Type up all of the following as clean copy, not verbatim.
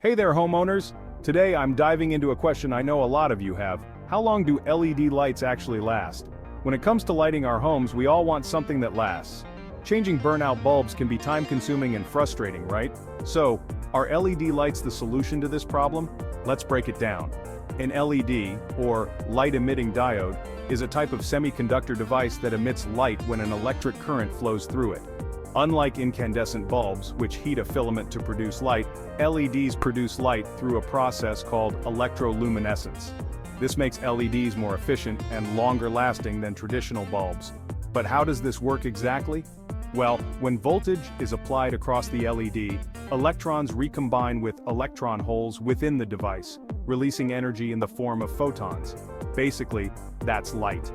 Hey there, homeowners! Today I'm diving into a question I know a lot of you have. How long do LED lights actually last? When it comes to lighting our homes, we all want something that lasts. Changing burnout bulbs can be time-consuming and frustrating, right? So, are LED lights the solution to this problem? Let's break it down. An LED, or light-emitting diode, is a type of semiconductor device that emits light when an electric current flows through it. Unlike incandescent bulbs, which heat a filament to produce light, LEDs produce light through a process called electroluminescence. This makes LEDs more efficient and longer-lasting than traditional bulbs. But how does this work exactly? Well, when voltage is applied across the LED, electrons recombine with electron holes within the device, releasing energy in the form of photons. Basically, that's light.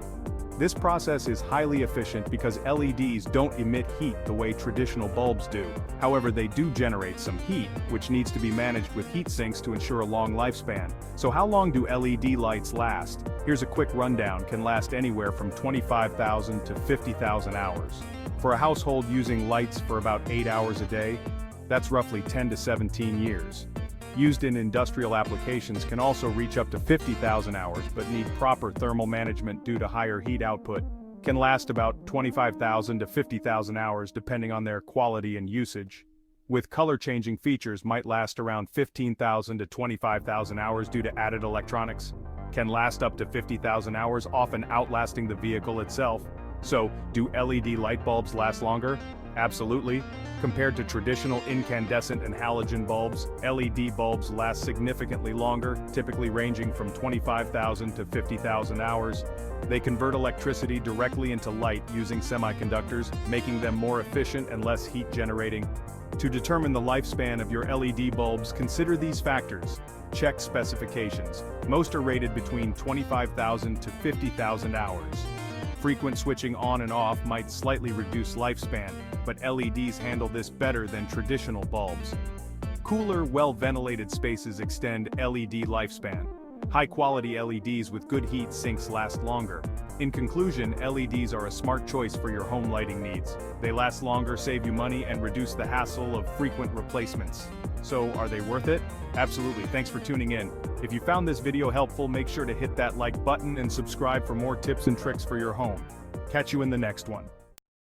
This process is highly efficient because LEDs don't emit heat the way traditional bulbs do. However, they do generate some heat, which needs to be managed with heat sinks to ensure a long lifespan. So how long do LED lights last? Here's a quick rundown: can last anywhere from 25,000 to 50,000 hours. For a household using lights for about 8 hours a day, that's roughly 10 to 17 years. Used in industrial applications can also reach up to 50,000 hours but need proper thermal management due to higher heat output. Can last about 25,000 to 50,000 hours depending on their quality and usage. With color-changing features might last around 15,000 to 25,000 hours due to added electronics. Can last up to 50,000 hours, often outlasting the vehicle itself. So, do LED light bulbs last longer? Absolutely. Compared to traditional incandescent and halogen bulbs, LED bulbs last significantly longer, typically ranging from 25,000 to 50,000 hours. They convert electricity directly into light using semiconductors, making them more efficient and less heat generating. To determine the lifespan of your LED bulbs, consider these factors. Check specifications. Most are rated between 25,000 to 50,000 hours. Frequent switching on and off might slightly reduce lifespan, but LEDs handle this better than traditional bulbs. Cooler, well-ventilated spaces extend LED lifespan. High-quality LEDs with good heat sinks last longer. In conclusion, LEDs are a smart choice for your home lighting needs. They last longer, save you money, and reduce the hassle of frequent replacements. So, are they worth it? Absolutely. Thanks for tuning in. If you found this video helpful, make sure to hit that like button and subscribe for more tips and tricks for your home. Catch you in the next one.